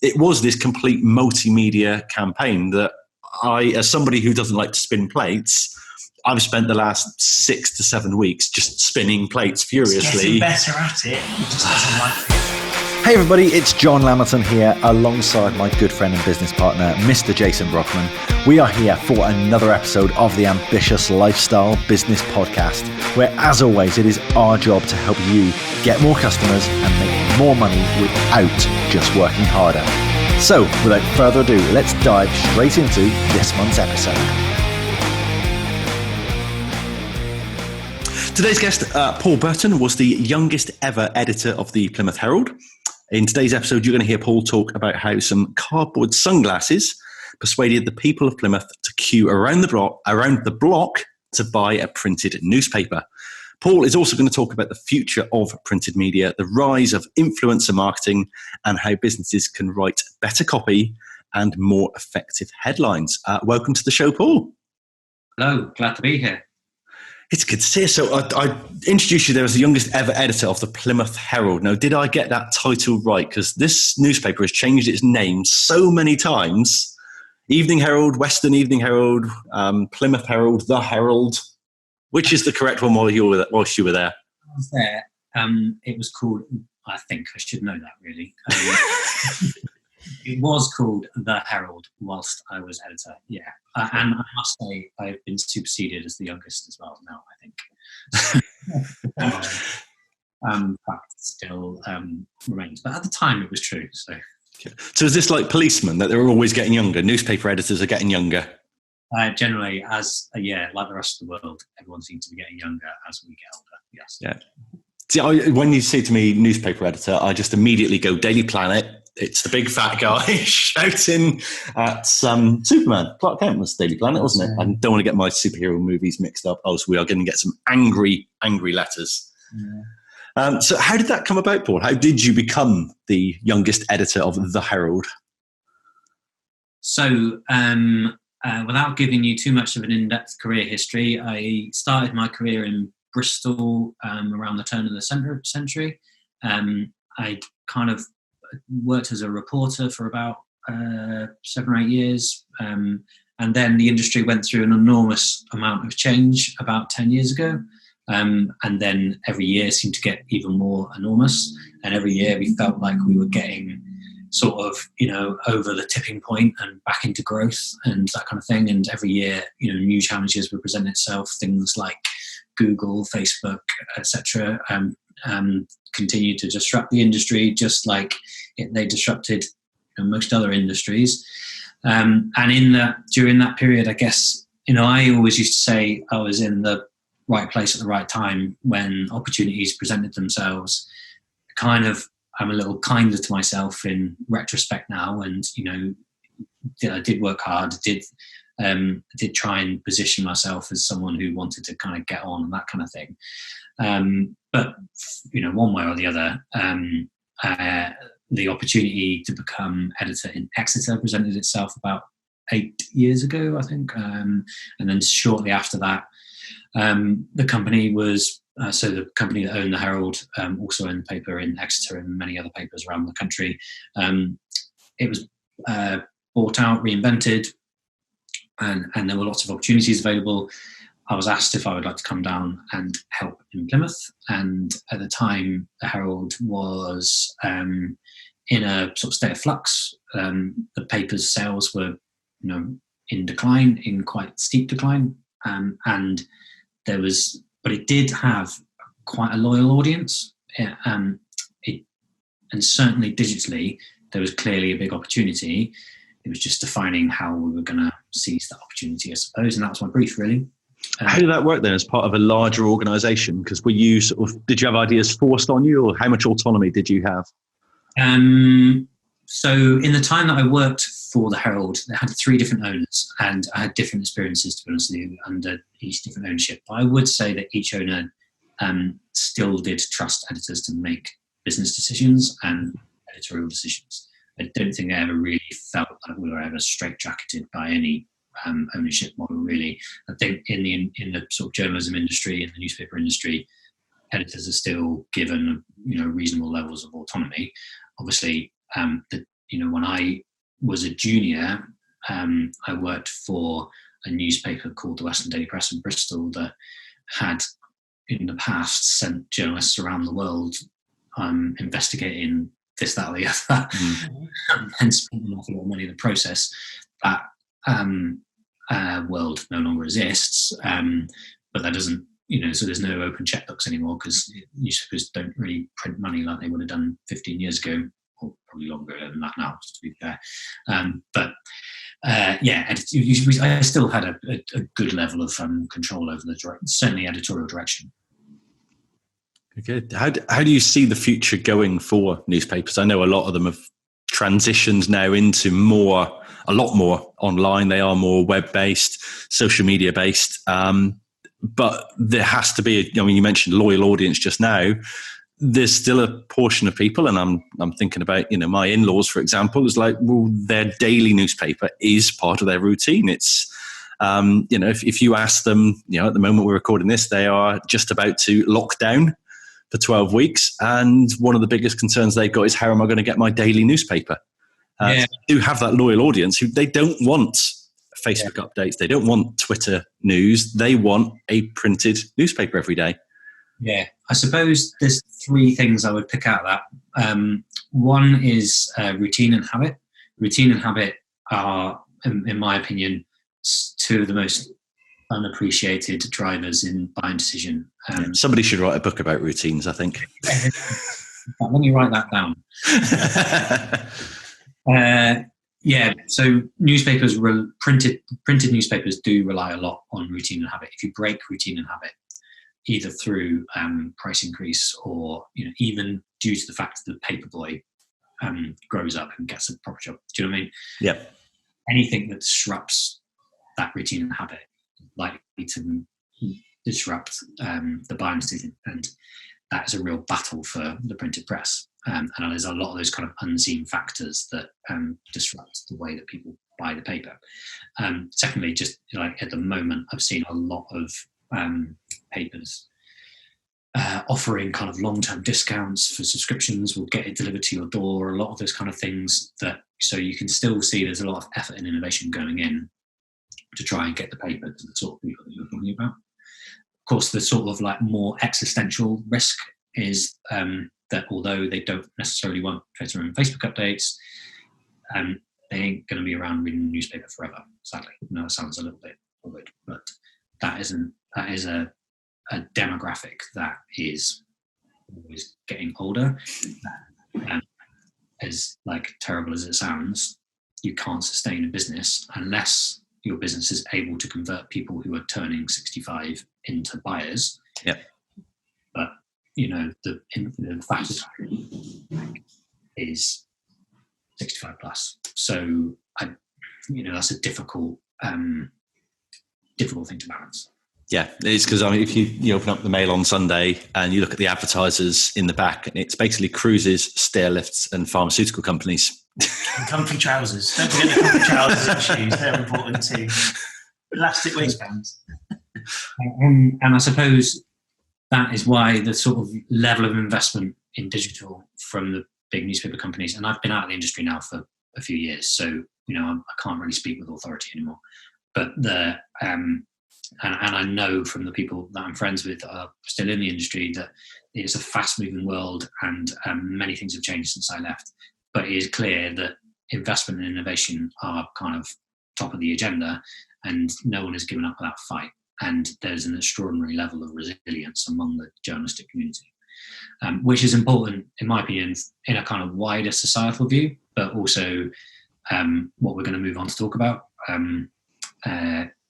it was this complete multimedia campaign that I, as somebody who doesn't like to spin plates, I've spent the last 6 to 7 weeks just spinning plates furiously. He's getting better at it. He just doesn't like it. Hey everybody, it's John Lamberton here alongside my good friend and business partner, Mr. Jason Brockman. We are here for another episode of the Ambitious Lifestyle Business Podcast, where as always, it is our job to help you get more customers and make more money without just working harder. So without further ado, let's dive straight into this month's episode. Today's guest, Paul Burton, was the youngest ever editor of the Plymouth Herald. In today's episode, you're going to hear Paul talk about how some cardboard sunglasses persuaded the people of Plymouth to queue around the block to buy a printed newspaper. Paul is also going to talk about the future of printed media, the rise of influencer marketing, and how businesses can write better copy and more effective headlines. Welcome to the show, Paul. Hello, glad to be here. It's good to see you. So I introduced you there as the youngest ever editor of the Plymouth Herald. Now, did I get that title right? Because this newspaper has changed its name so many times. Evening Herald, Western Evening Herald, Plymouth Herald, The Herald. Which is the correct one whilst you were there? I was there. It was called, I think I should know that really. It was called The Herald whilst I was editor, yeah. And I must say, I've been superseded as the youngest as well now, I think. Fact still remains. But at the time, it was true. So is this like policemen, that they're always getting younger? Newspaper editors are getting younger? Generally, like the rest of the world, everyone seems to be getting younger as we get older, yes. Yeah. See, when you say to me newspaper editor, I just immediately go Daily Planet. It's the big fat guy shouting at Superman. Clark Kent was Daily Planet, wasn't it? I don't want to get my superhero movies mixed up. Oh, so we are going to get some angry letters. Yeah. So how did that come about, Paul? How did you become the youngest editor of The Herald? So, without giving you too much of an in-depth career history, I started my career in Bristol around the turn of the century. I kind of worked as a reporter for about 7 or 8 years. And then the industry went through an enormous amount of change about 10 years ago. And then every year seemed to get even more enormous. And every year we felt like we were getting sort of, over the tipping point and back into growth and that kind of thing. And every year, new challenges would present itself, things like Google, Facebook, etc., continue to disrupt the industry, just like they disrupted most other industries. And during that period, I guess, I always used to say I was in the right place at the right time when opportunities presented themselves. Kind of, I'm a little kinder to myself in retrospect now, and I did work hard. Did try and position myself as someone who wanted to kind of get on and that kind of thing. But one way or the other, the opportunity to become editor in Exeter presented itself about 8 years ago, I think. And then shortly after that, the company was. So the company that owned the Herald also owned the paper in Exeter and many other papers around the country. It was bought out, reinvented, and there were lots of opportunities available. I was asked if I would like to come down and help in Plymouth. And at the time, the Herald was in a sort of state of flux. The paper's sales were in decline, in quite steep decline. And there was... But it did have quite a loyal audience, and certainly digitally, there was clearly a big opportunity. It was just defining how we were going to seize that opportunity, I suppose, and that was my brief, really. How did that work then, as part of a larger organisation? Because did you have ideas forced on you, or how much autonomy did you have? So in the time that I worked for the Herald, they had 3 different owners, and I had different experiences, to be honest with you, under each different ownership. But I would say that each owner still did trust editors to make business decisions and editorial decisions. I don't think I ever really felt like we were ever straitjacketed by any ownership model, really. I think in the sort of journalism industry, in the newspaper industry, editors are still given reasonable levels of autonomy. Obviously, the when I was a junior, I worked for a newspaper called the Western Daily Press in Bristol that had in the past sent journalists around the world investigating this, that, or the other, and spent an awful lot of money in the process. That world no longer exists, but that doesn't, so there's no open checkbooks anymore because newspapers don't really print money like they would have done 15 years ago, or probably longer than that now, to be fair. I still had a good level of control over certainly editorial direction. Good. How do you see the future going for newspapers? I know a lot of them have transitioned now into a lot more online. They are more web-based, social media-based. But there has to be, you mentioned loyal audience just now. There's still a portion of people, and I'm thinking about, my in-laws, for example, is like, well, their daily newspaper is part of their routine. It's, if you ask them, at the moment we're recording this, they are just about to lock down for 12 weeks. And one of the biggest concerns they've got is, how am I going to get my daily newspaper? They do have that loyal audience who they don't want Facebook updates. They don't want Twitter news. They want a printed newspaper every day. Yeah, I suppose there's three things I would pick out of that. One is routine and habit. Routine and habit are, in my opinion, two of the most unappreciated drivers in buying decision. Somebody should write a book about routines, I think. Let me write that down. So newspapers, printed newspapers do rely a lot on routine and habit. If you break routine and habit, either through price increase or even due to the fact that the paper boy grows up and gets a proper job, do you know what I mean? Yep. Anything that disrupts that routine and habit likely to disrupt the buying decision, and that is a real battle for the printed press. And there's a lot of those kind of unseen factors that disrupt the way that people buy the paper. Secondly, just at the moment, I've seen a lot of papers offering kind of long-term discounts for subscriptions. We'll get it delivered to your door. A lot of those kind of things so you can still see there's a lot of effort and innovation going in to try and get the paper to the sort of people that you're talking about. Of course, the sort of more existential risk is that although they don't necessarily want Twitter and Facebook updates, they ain't going to be around reading the newspaper forever. Sadly, it sounds a little bit weird, but that is a demographic that is always getting older. As terrible as it sounds, you can't sustain a business unless your business is able to convert people who are turning 65 into buyers. Yeah. But the fastest is 65 plus. So that's a difficult thing to balance. Yeah, it's because if you open up the Mail on Sunday and you look at the advertisers in the back, and it's basically cruises, stair lifts, and pharmaceutical companies. And comfy trousers. Don't forget the comfy trousers and shoes. They're important too. Elastic waistbands. And I suppose that is why the sort of level of investment in digital from the big newspaper companies, and I've been out of the industry now for a few years, so I can't really speak with authority anymore. But and I know from the people that I'm friends with that are still in the industry that it's a fast-moving world, and many things have changed since I left. But it is clear that investment and innovation are kind of top of the agenda, and no one has given up that fight. And there's an extraordinary level of resilience among the journalistic community, which is important, in my opinion, in a kind of wider societal view, but also what we're going to move on to talk about,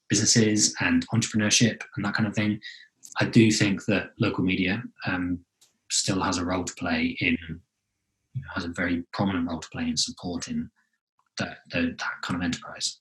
businesses and entrepreneurship and that kind of thing. I do think that local media still has a role to play has a very prominent role to play in supporting that kind of enterprise.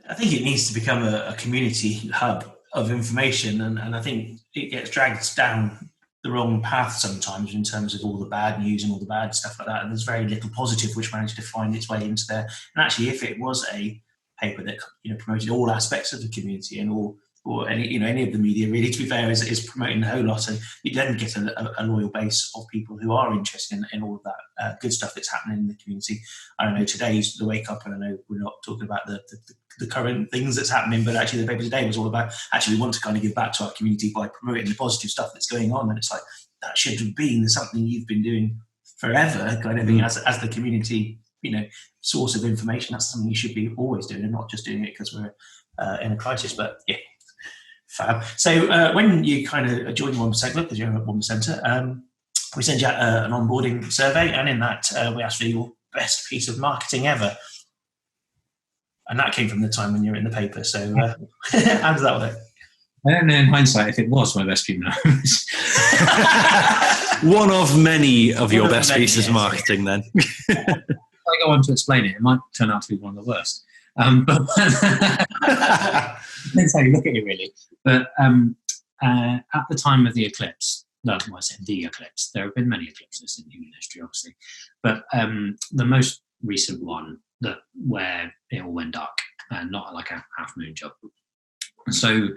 I think it needs to become a community hub of information, and I think it gets dragged down the wrong path sometimes in terms of all the bad news and all the bad stuff like that, and there's very little positive which managed to find its way into there. And actually, if it was a paper that promoted all aspects of the community and all or any of the media really, to be fair, is promoting a whole lot, and you then get a loyal base of people who are interested in all of that good stuff that's happening in the community. I don't know, today's the wake up, and I know we're not talking about the current things that's happening, but actually the paper today was all about actually we want to kind of give back to our community by promoting the positive stuff that's going on, and it's like that should have been something you've been doing forever, kind of thing, as the community, source of information. That's something you should be always doing, and not just doing it because we're in a crisis. But yeah, fab. So when you kind of join 1% Club, because you're at 1%, we send you out an onboarding survey, and in that we ask for your best piece of marketing ever. And that came from the time when you were in the paper. So how does that work? I don't know in hindsight if it was my best piece. One of many of your best pieces of marketing, then. If I go on to explain it, it might turn out to be one of the worst. But depends how you look at it, really. But at the time of the eclipse, I said the eclipse. There have been many eclipses in human history, obviously, but the most recent one where it all went dark, not like a half moon job. So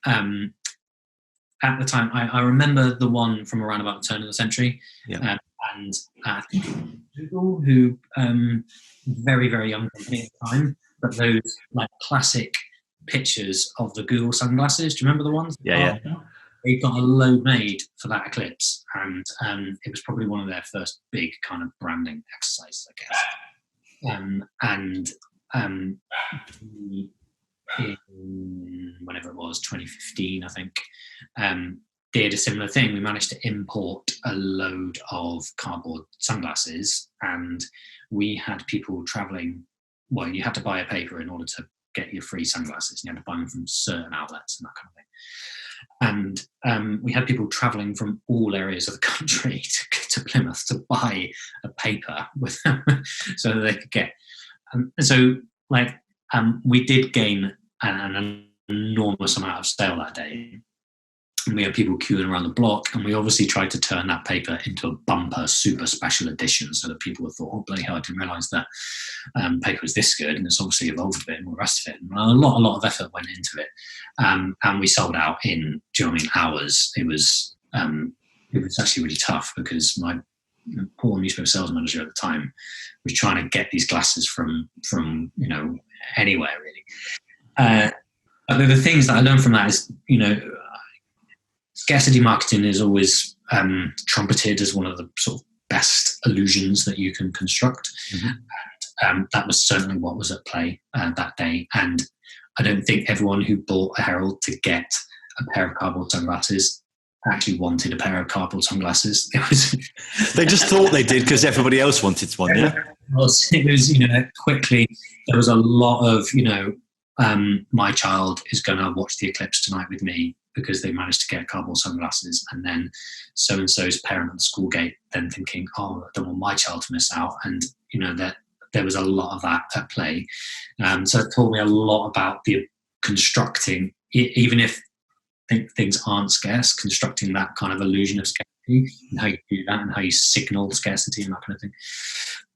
at the time, I remember the one from around about the turn of the century, and I think Google, who very, very young company at the time, but those like classic pictures of the Google sunglasses. Do you remember the ones? Yeah. They got a load made for that eclipse, and it was probably one of their first big kind of branding exercises, I guess. Whenever it was, 2015, I think, did a similar thing. We managed to import a load of cardboard sunglasses, and we had people traveling. Well, you had to buy a paper in order to get your free sunglasses. You had to buy them from certain outlets and that kind of thing. And we had people traveling from all areas of the country to Plymouth to buy a paper with them so that they could get. So we did gain an enormous amount of sale that day. And we had people queuing around the block, and we obviously tried to turn that paper into a bumper super special edition so that people would thought, oh, bloody hell, I didn't realise that paper was this good, and it's obviously evolved a bit and all the rest of it. And a lot of effort went into it. And we sold out in, hours. It was actually really tough because my poor newspaper sales manager at the time was trying to get these glasses from anywhere, really. But the things that I learned from that is, scarcity marketing is always trumpeted as one of the sort of best illusions that you can construct. Mm-hmm. And that was certainly what was at play that day. And I don't think everyone who bought a Herald to get a pair of cardboard sunglasses actually wanted a pair of cardboard sunglasses. They just thought they did because everybody else wanted one. Yeah, it was quickly there was a lot of my child is going to watch the eclipse tonight with me because they managed to get cardboard sunglasses, and then so and so's parent at the school gate then thinking, oh, I don't want my child to miss out, and that there was a lot of that at play. So it taught me a lot about the constructing, even if things aren't scarce, constructing that kind of illusion of scarcity and how you do that and how you signal scarcity and that kind of thing.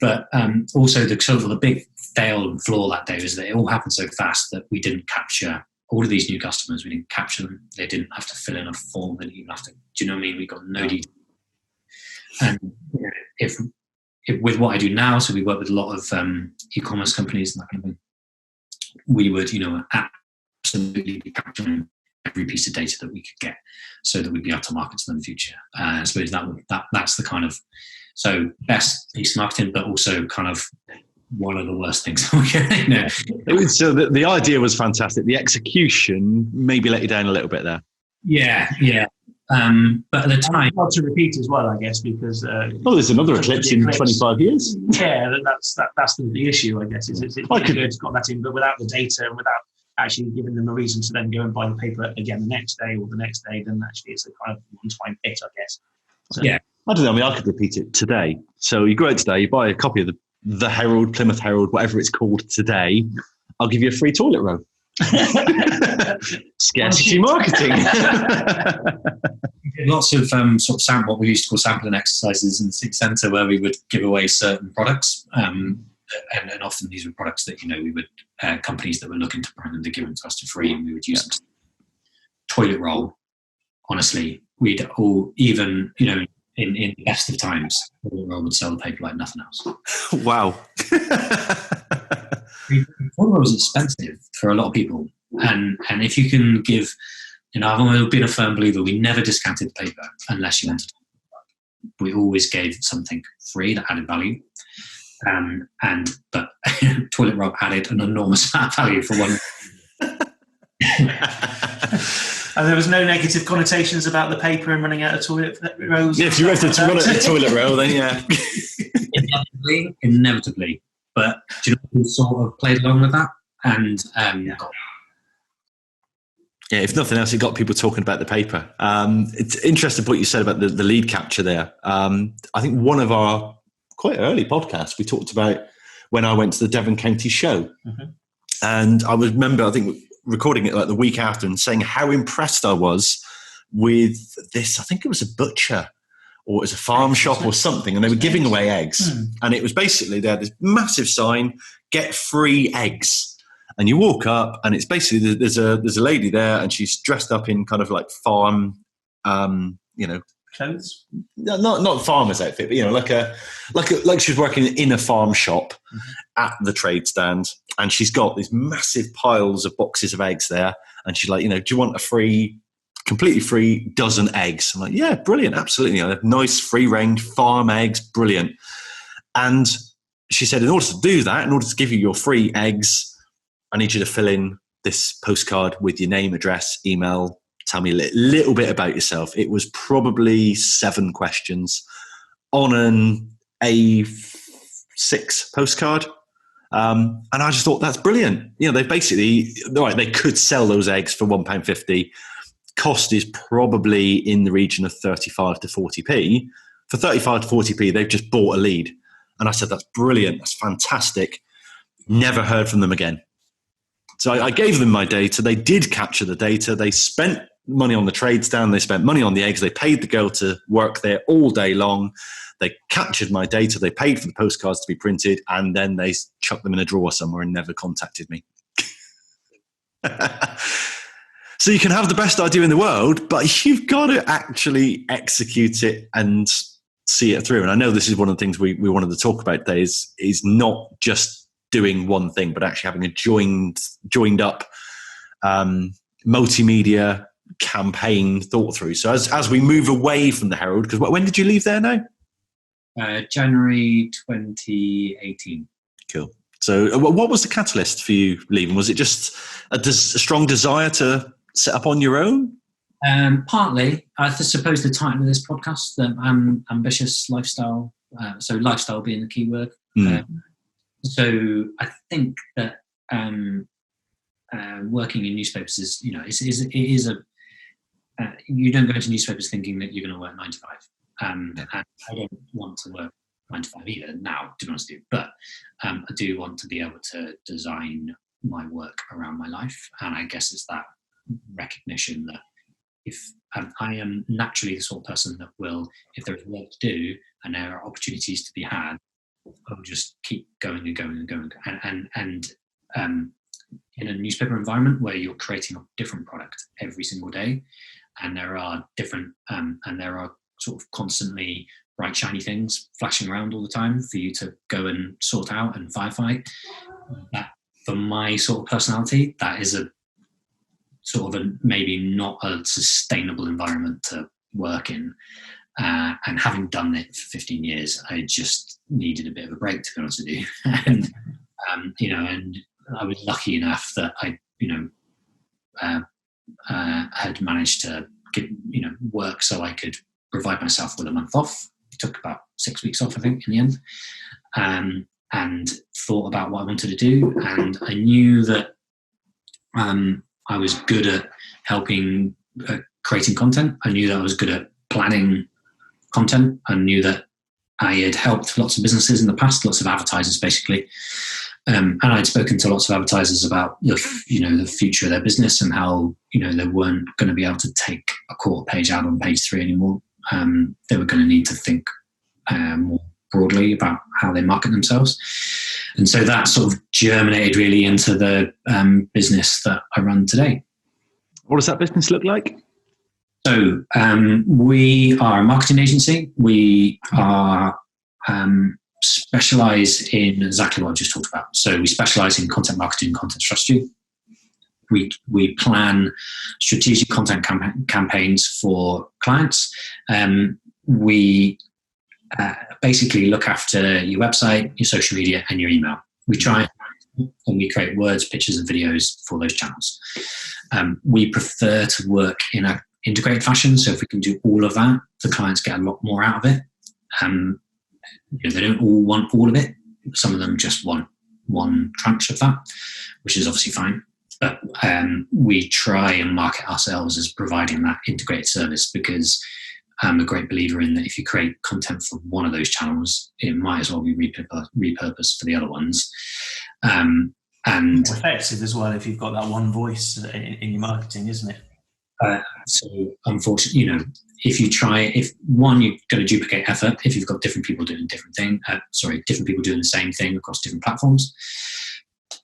But also the big fail and flaw that day was that it all happened so fast that we didn't capture all of these new customers. We didn't capture them. They didn't have to fill in a form. They didn't even have to, do you know what I mean? We got no detail. And if with what I do now, so we work with a lot of e-commerce companies and that kind of thing, we would, absolutely be capturing every piece of data that we could get so that we'd be able to market to them in the future. I suppose that's the kind of, so best piece of marketing, but also kind of one of the worst things. So the idea was fantastic. The execution maybe let you down a little bit there. Yeah. But at the time, hard to repeat as well, I guess, because there's another eclipse in 25 years. Yeah, that's the issue, I guess. It's got that in, but without the data and without actually giving them a reason to then go and buy the paper again the next day or the next day, then actually it's a kind of one-time hit, I guess. So, yeah. I don't know. I mean, I could repeat it today. So you go out today, you buy a copy of the Herald, Plymouth Herald, whatever it's called today. I'll give you a free toilet roll. Scarcity marketing. Lots of sort of what we used to call sampling exercises in the City Centre, where we would give away certain products, and often these were products that we would companies that were looking to brand them to give them to us for free, and we would use them. toilet roll, honestly, we'd all, even, you know, in the best of times, toilet roll would sell the paper like nothing else. Wow. Toilet roll is expensive for a lot of people. And if you can give, you know, I've always been a firm believer, we never discounted paper unless you wanted to. We always gave something free that added value. But toilet roll added an enormous amount of value for one. And there was no negative connotations about the paper and running out of toilet rolls. Yeah, if you wanted to run a toilet roll, then yeah. Inevitably. But do you know who sort of played along with that? And yeah, if nothing else, it got people talking about the paper. It's interesting what you said about the lead capture there. I think one of our quite early podcasts, we talked about when I went to the Devon County show. Mm-hmm. And I remember, I think, recording it like the week after and saying how impressed I was with this. I think it was a butcher or it was a farm shop or something, and they were giving away eggs. And it was basically, they had this massive sign, get free eggs. And you walk up and it's basically, there's a lady there and she's dressed up in kind of like farm, clothes? Not farmer's outfit, but, you know, like she's working in a farm shop at the trade stand, and she's got these massive piles of boxes of eggs there, and she's like, you know, do you want a completely free dozen eggs? I'm like, yeah, brilliant, absolutely. You know, nice free range farm eggs, brilliant. And she said, in order to do that, in order to give you your free eggs, I need you to fill in this postcard with your name, address, email. Tell me a little bit about yourself. It was probably 7 questions on an A6 postcard. And I just thought, that's brilliant. You know, they could sell those eggs for £1.50. Cost is probably in the region of 35 to 40p. For 35 to 40p, they've just bought a lead. And I said, that's brilliant. That's fantastic. Never heard from them again. So I gave them my data. They did capture the data. They spent money on the trade stand. They spent money on the eggs. They paid the girl to work there all day long. They captured my data. They paid for the postcards to be printed. And then they chucked them in a drawer somewhere and never contacted me. So you can have the best idea in the world, but you've got to actually execute it and see it through. And I know this is one of the things we wanted to talk about today is not just doing one thing, but actually having a joined up multimedia campaign thought through. So as we move away from the Herald, because when did you leave there now? January 2018. Cool. So what was the catalyst for you leaving? Was it just a strong desire to set up on your own? Partly. I suppose the title of this podcast, the ambitious lifestyle, so lifestyle being the key word. So I think that working in newspapers is, you know, you don't go into newspapers thinking that you're going to work 9 to 5. And I don't want to work 9 to 5 either now, to be honest with you. But I do want to be able to design my work around my life. And I guess it's that recognition that if I am naturally the sort of person that will, if there's work to do and there are opportunities to be had, I'll just keep going and going and going. And in a newspaper environment where you're creating a different product every single day, and there are different, and there are sort of constantly bright, shiny things flashing around all the time for you to go and sort out and firefight. That, for my sort of personality, that is a sort of maybe not a sustainable environment to work in. And having done it for 15 years, I just needed a bit of a break, to be honest with you. And and I was lucky enough that I, had managed to get, work so I could provide myself with a month off. It took about 6 weeks off, I think, in the end, and thought about what I wanted to do. And I knew that I was good at helping creating content. I knew that I was good at planning content. I knew that I had helped lots of businesses in the past, lots of advertisers basically. And I'd spoken to lots of advertisers about the future of their business and how, they weren't going to be able to take a quarter page out on page 3 anymore. They were going to need to think more broadly about how they market themselves. And so that sort of germinated really into the business that I run today. What does that business look like? So we are a marketing agency. We are specialize in exactly what I just talked about. So we specialize in content marketing, content strategy. We plan strategic content campaigns for clients. We basically look after your website, your social media, and your email. We try and we create words, pictures, and videos for those channels. We prefer to work in an integrated fashion. So if we can do all of that, the clients get a lot more out of it. They don't all want all of it. Some of them just want one tranche of that, which is obviously fine. But we try and market ourselves as providing that integrated service, because I'm a great believer in that if you create content for one of those channels, it might as well be repurposed for the other ones. And effective as well if you've got that one voice in your marketing, isn't it? So unfortunately, if you're going to duplicate effort if you've got different people doing different people doing the same thing across different platforms,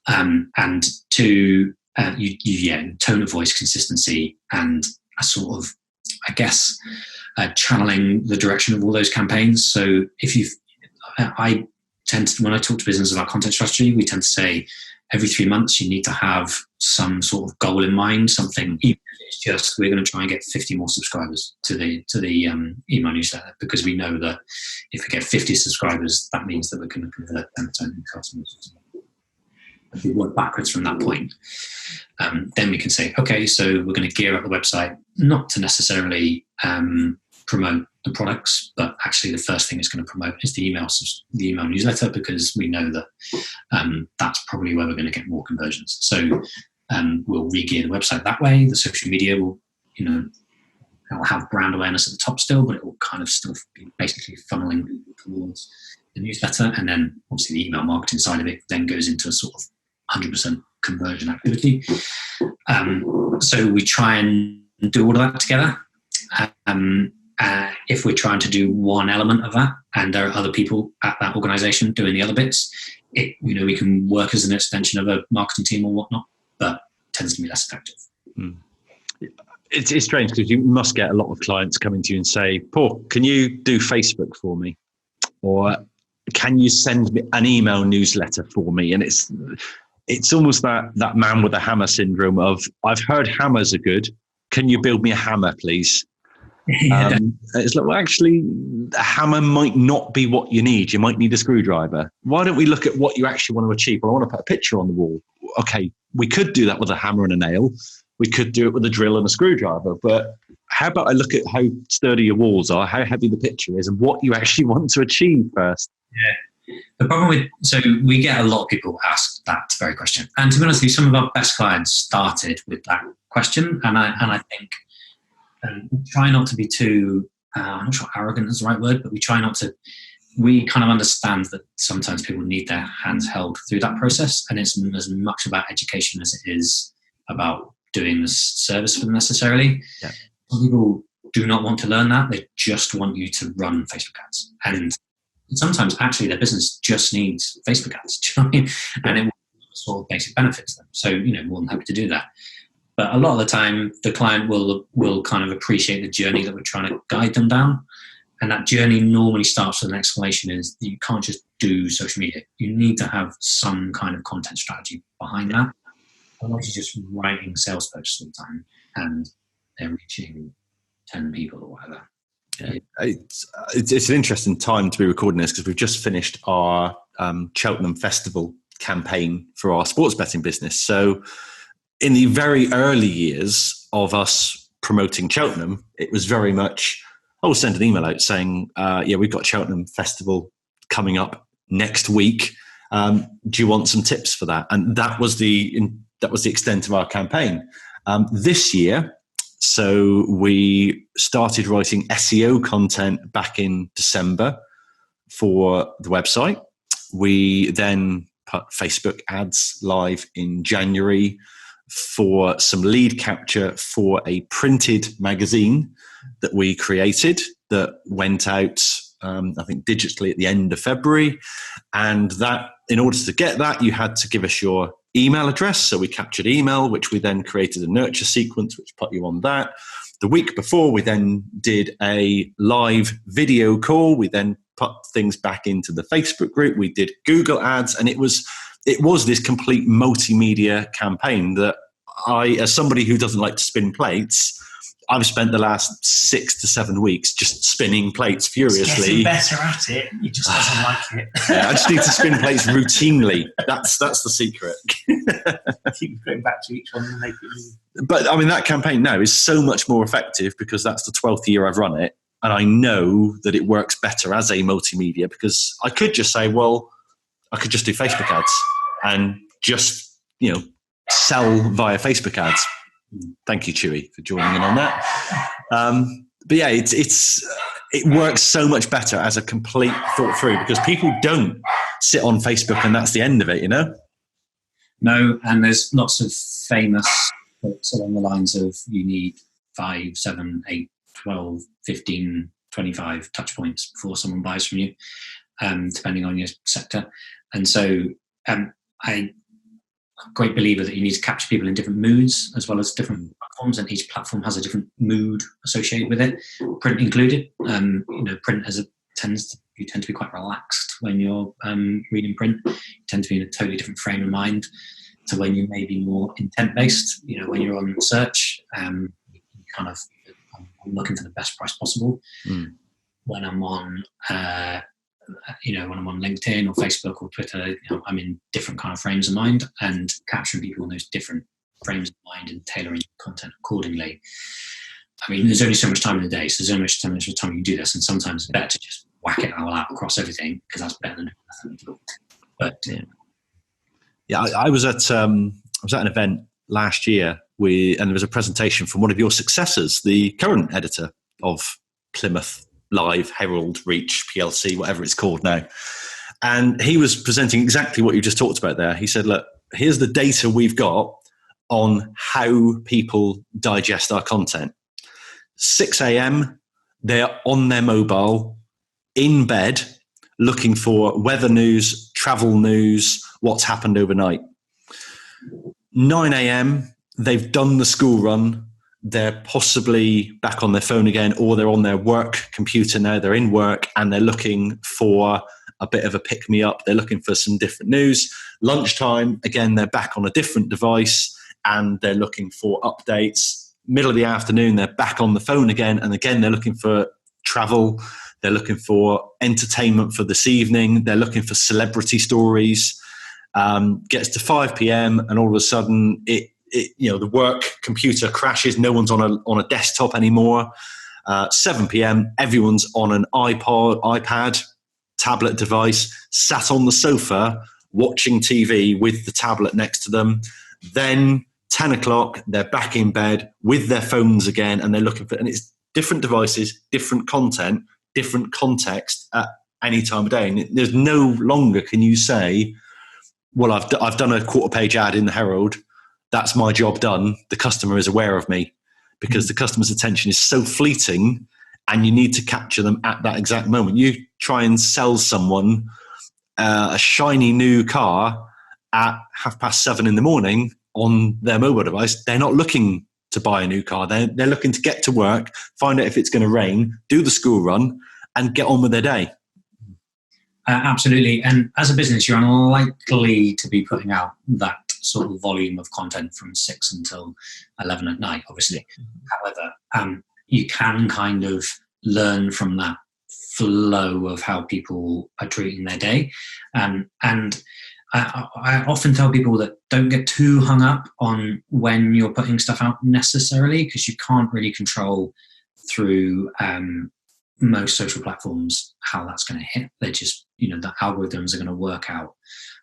and two, tone of voice consistency and a sort of, I guess, channeling the direction of all those campaigns. So I tend to, when I talk to business about content strategy, we tend to say every 3 months you need to have some sort of goal in mind, something. It's just we're going to try and get 50 more subscribers to the email newsletter, because we know that if we get 50 subscribers, that means that we're going to convert them to customers. If we work backwards from that point, then we can say, okay, so we're going to gear up the website not to necessarily promote the products, but actually the first thing it's going to promote is the email newsletter, because we know that that's probably where we're going to get more conversions. So we'll re-gear the website that way. The social media will, it'll have brand awareness at the top still, but it will kind of still be basically funneling towards the newsletter. And then obviously the email marketing side of it then goes into a sort of 100% conversion activity. So we try and do all of that together. If we're trying to do one element of that and there are other people at that organization doing the other bits, we can work as an extension of a marketing team or whatnot, but it tends to be less effective. It's strange because you must get a lot of clients coming to you and say, Paul, can you do Facebook for me? Or can you send me an email newsletter for me? And it's almost that man with a hammer syndrome of, I've heard hammers are good. Can you build me a hammer, please? It's like, well, actually, a hammer might not be what you need. You might need a screwdriver. Why don't we look at what you actually want to achieve? Well, I want to put a picture on the wall. Okay, we could do that with a hammer and a nail. We could do it with a drill and a screwdriver. But how about I look at how sturdy your walls are, how heavy the picture is, and what you actually want to achieve first? Yeah. The problem so we get a lot of people ask that very question. And to be honest with you, some of our best clients started with that question. And I think try not to be too, I'm not sure arrogant is the right word, but we kind of understand that sometimes people need their hands held through that process. And it's as much about education as it is about doing the service for them necessarily. Yeah. Some people do not want to learn that. They just want you to run Facebook ads. And sometimes actually their business just needs Facebook ads. Do you know what I mean? And it will sort of basic benefits them. So, more than happy to do that. But a lot of the time, the client will kind of appreciate the journey that we're trying to guide them down. And that journey normally starts with an explanation is you can't just do social media. You need to have some kind of content strategy behind that. Otherwise, you're just writing sales posts all the time and they're reaching 10 people or whatever. Yeah. It's an interesting time to be recording this because we've just finished our Cheltenham Festival campaign for our sports betting business. So in the very early years of us promoting Cheltenham, it was very much, I will send an email out saying, we've got Cheltenham Festival coming up next week. Do you want some tips for that? And that was the extent of our campaign. This year, so we started writing SEO content back in December for the website. We then put Facebook ads live in January for some lead capture for a printed magazine that we created that went out, I think, digitally at the end of February. And that, in order to get that, you had to give us your email address. So we captured email, which we then created a nurture sequence, which put you on that. The week before, we then did a live video call. We then put things back into the Facebook group. We did Google ads, and it was this complete multimedia campaign that I, as somebody who doesn't like to spin plates, I've spent the last 6 to 7 weeks just spinning plates furiously. Getting better at it. He just doesn't like it. Yeah, I just need to spin plates routinely. That's the secret. Keep going back to each one and make it. But I mean, that campaign now is so much more effective because that's the 12th year I've run it. And I know that it works better as a multimedia, because I could just say, well, I could just do Facebook ads and just, sell via Facebook ads. Thank you, Chewy, for joining in on that. But yeah, it works so much better as a complete thought through, because people don't sit on Facebook and that's the end of it, No, and there's lots of famous quotes along the lines of you need 5, 7, 8, 12, 15, 25 touch points before someone buys from you, depending on your sector. And so I'm a great believer that you need to capture people in different moods as well as different platforms, and each platform has a different mood associated with it, print included. Print you tend to be quite relaxed when you're reading print. You tend to be in a totally different frame of mind to when you may be more intent-based. When you're on search, I'm looking for the best price possible. When I'm on, when I'm on LinkedIn or Facebook or Twitter, I'm in different kind of frames of mind, and capturing people in those different frames of mind and tailoring content accordingly. I mean, there's only so much time in the day, so there's only so much time you can do this, and sometimes it's better to just whack it all out across everything, because that's better than nothing. But yeah, I was at an event last year and there was a presentation from one of your successors, the current editor of Plymouth Live, Herald, Reach, PLC, whatever it's called now. And he was presenting exactly what you just talked about there. He said, look, here's the data we've got on how people digest our content. 6 a.m., they're on their mobile, in bed, looking for weather news, travel news, what's happened overnight. 9 a.m., they've done the school run. They're possibly back on their phone again, or they're on their work computer now. They're in work and they're looking for a bit of a pick-me-up. They're looking for some different news. Lunchtime, again, they're back on a different device and they're looking for updates. Middle of the afternoon, they're back on the phone again, and again, they're looking for travel. They're looking for entertainment for this evening. They're looking for celebrity stories. Gets to 5 p.m. and all of a sudden, the work computer crashes. No one's on a desktop anymore. 7 p.m. everyone's on an iPad, tablet device, sat on the sofa watching TV with the tablet next to them. Then 10 o'clock, they're back in bed with their phones again, and they're looking for, and it's different devices, different content, different context at any time of day. And there's no longer can you say, well, I've done a quarter-page ad in the Herald. That's my job done. The customer is aware of me, because the customer's attention is so fleeting, and you need to capture them at that exact moment. You try and sell someone a shiny new car at 7:30 in the morning on their mobile device. They're not looking to buy a new car. They're looking to get to work, find out if it's going to rain, do the school run, and get on with their day. Absolutely. And as a business, you're unlikely to be putting out that sort of volume of content from 6 until 11 at night, obviously. However, you can kind of learn from that flow of how people are treating their day. And I often tell people that don't get too hung up on when you're putting stuff out necessarily, because you can't really control through most social platforms how that's going to hit. They're just, the algorithms are going to work out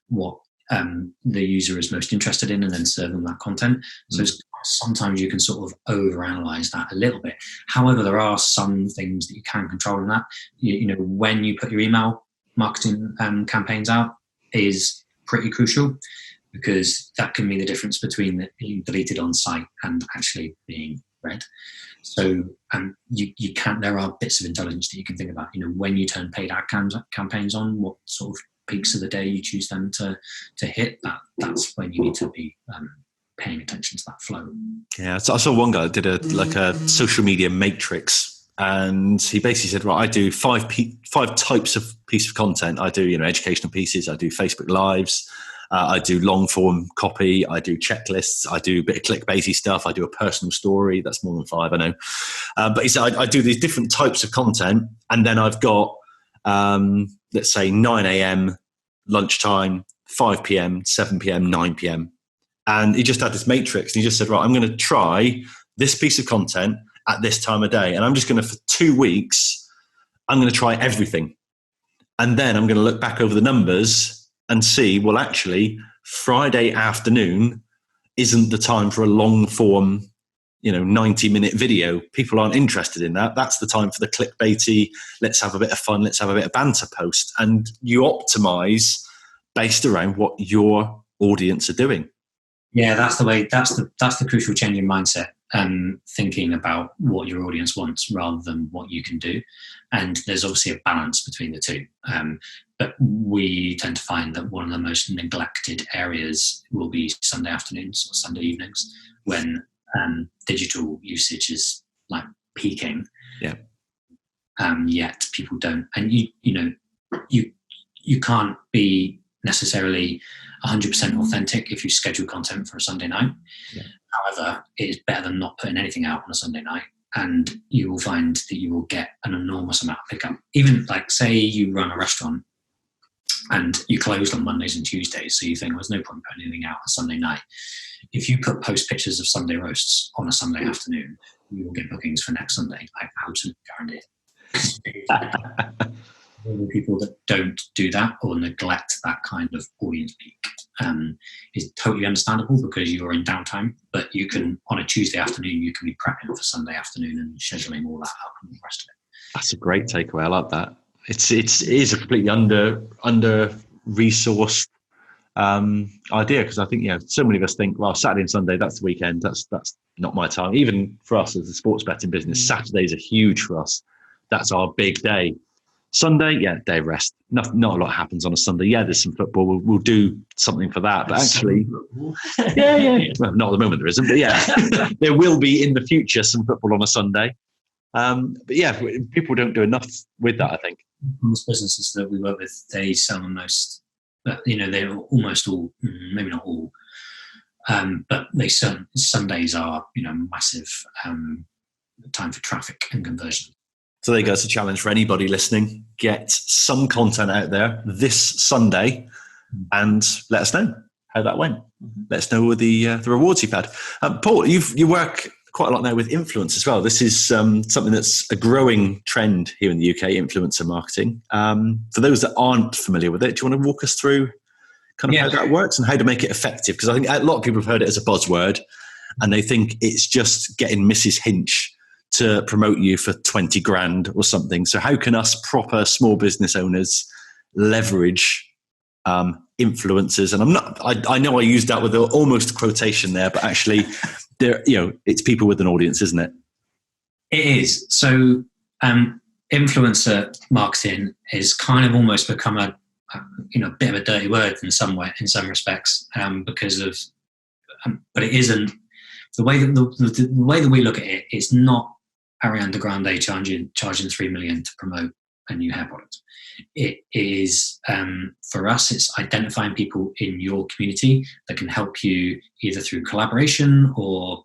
what the user is most interested in and then serve them that content. So sometimes you can sort of overanalyze that a little bit. However, there are some things that you can control in that. When you put your email marketing campaigns out is pretty crucial, because that can mean the difference between being deleted on site and actually being read. So you can. There are bits of intelligence that you can think about. When you turn paid ad campaigns on, what sort of peaks of the day you choose them to hit, that's when you need to be paying attention to that flow. Yeah, so I saw one guy that did a social media matrix, and he basically said, right, I do five types of piece of content. I do, educational pieces. I do Facebook Lives. I do long form copy. I do checklists. I do a bit of clickbaity stuff. I do a personal story. That's more than 5, I know. But he said, I do these different types of content, and then I've got, let's say 9 a.m. lunchtime, 5 p.m., 7 p.m., 9 p.m. And he just had this matrix, and he just said, right, I'm going to try this piece of content at this time of day. And I'm just going to, for 2 weeks, I'm going to try everything. And then I'm going to look back over the numbers and see, well, actually, Friday afternoon isn't the time for a long form, 90-minute video. People aren't interested in that. That's the time for the clickbaity, let's have a bit of fun, let's have a bit of banter post. And you optimize based around what your audience are doing. Yeah, that's the way. That's the crucial change in mindset. Thinking about what your audience wants rather than what you can do. And there's obviously a balance between the two. But we tend to find that one of the most neglected areas will be Sunday afternoons or Sunday evenings, when digital usage is like peaking. Yeah. Yet people don't, and you can't be necessarily 100% authentic if you schedule content for a Sunday night. Yeah. However, it is better than not putting anything out on a Sunday night, and you will find that you will get an enormous amount of pickup. Even like, say you run a restaurant and you close on Mondays and Tuesdays, so you think, well, there's no point putting anything out on Sunday night. If you post pictures of Sunday roasts on a Sunday afternoon, you will get bookings for next Sunday. I absolutely guarantee it. The people that don't do that or neglect that kind of audience peak is totally understandable, because you're in downtime. But you can, on a Tuesday afternoon, you can be prepping for Sunday afternoon and scheduling all that up and the rest of it. That's a great takeaway. I like that. It is a completely under resourced idea, because I think so many of us think, well, Saturday and Sunday, that's the weekend. That's not my time. Even for us as a sports betting business, Saturdays are huge for us. That's our big day. Sunday, day of rest. Not a lot happens on a Sunday. Yeah, there's some football. We'll do something for that. But actually, yeah. Well, not at the moment there isn't, but yeah, there will be in the future some football on a Sunday. But yeah, people don't do enough with that, I think. Most businesses that we work with, they sell the most. They're almost all, maybe not all, but Sundays are massive time for traffic and conversion. So there you go. It's a challenge for anybody listening. Get some content out there this Sunday and let us know how that went. Let us know the rewards you've had. Paul, you work quite a lot now with influence as well. This is something that's a growing trend here in the UK, influencer marketing. For those that aren't familiar with it, do you want to walk us through kind of how that works and how to make it effective? Because I think a lot of people have heard it as a buzzword and they think it's just getting Mrs. Hinch to promote you for 20 grand or something. So how can us proper small business owners leverage influencers? And I know I used that with almost quotation there, but actually it's people with an audience, isn't it? It is. So influencer marketing is kind of almost become a bit of a dirty word in some respects, because of, but it isn't. The way that we look at it is not Ariana Grande charging 3 million to promote a new hair product. It is, for us, it's identifying people in your community that can help you either through collaboration or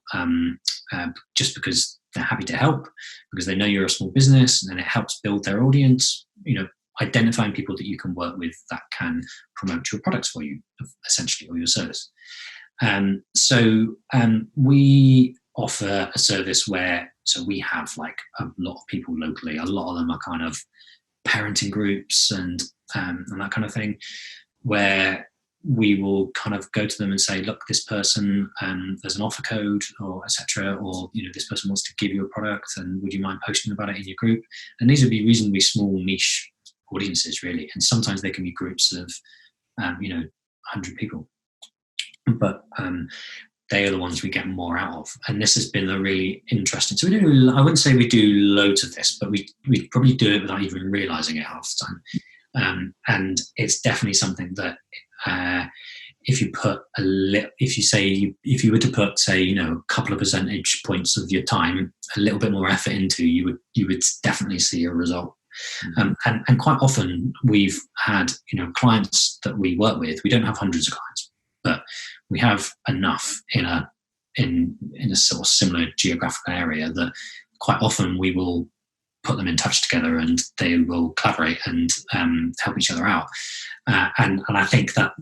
just because they're happy to help, because they know you're a small business, and then it helps build their audience. Identifying people that you can work with that can promote your products for you, essentially, or your service. So we offer a service where, so we have like a lot of people locally. A lot of them are kind of parenting groups and that kind of thing, where we will kind of go to them and say, look, this person, there's an offer code or etc. Or, this person wants to give you a product, and would you mind posting about it in your group? And these would be reasonably small niche audiences, really. And sometimes they can be groups of, 100 people. But they are the ones we get more out of. And this has been a really interesting. So I wouldn't say we do loads of this, but we probably do it without even realizing it half the And it's definitely something that if you were to put, say, a couple of percentage points of your time, a little bit more effort into, you would definitely see a result. And quite often we've had clients that we work with. We don't have hundreds of clients, but we have enough in a sort of similar geographical area that quite often we will put them in touch together and they will collaborate and help each other out. And I think that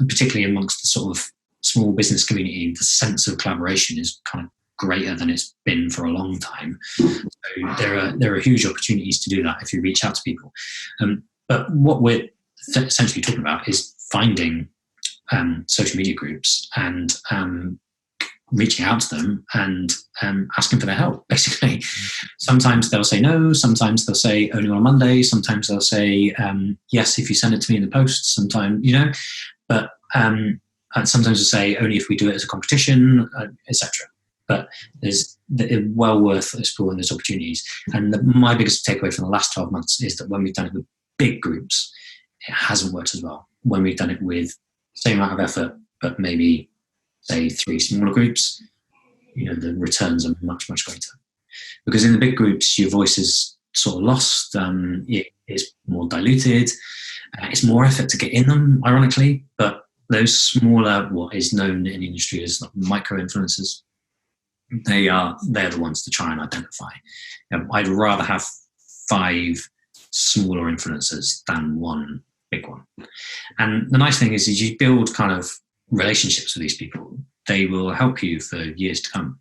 particularly amongst the sort of small business community, the sense of collaboration is kind of greater than it's been for a long time. So there are huge opportunities to do that if you reach out to people. But what we're essentially talking about is finding social media groups and reaching out to them and asking for their help, basically. Sometimes they'll say no, sometimes they'll say only on a Monday, sometimes they'll say yes if you send it to me in the post, sometimes, but and sometimes they'll say only if we do it as a competition, etc. But it's well worth exploring those opportunities. And my biggest takeaway from the last 12 months is that when we've done it with big groups, it hasn't worked as well. When we've done it with the same amount of effort, but maybe say 3 smaller groups, the returns are much, much greater. Because in the big groups, your voice is sort of lost. It is more diluted. It's more effort to get in them, ironically. But those smaller, what is known in the industry as like micro influencers, they're the ones to try and identify. I'd rather have 5 smaller influencers than 1 big one. And the nice thing is you build kind of relationships with these people. They will help you for years to come.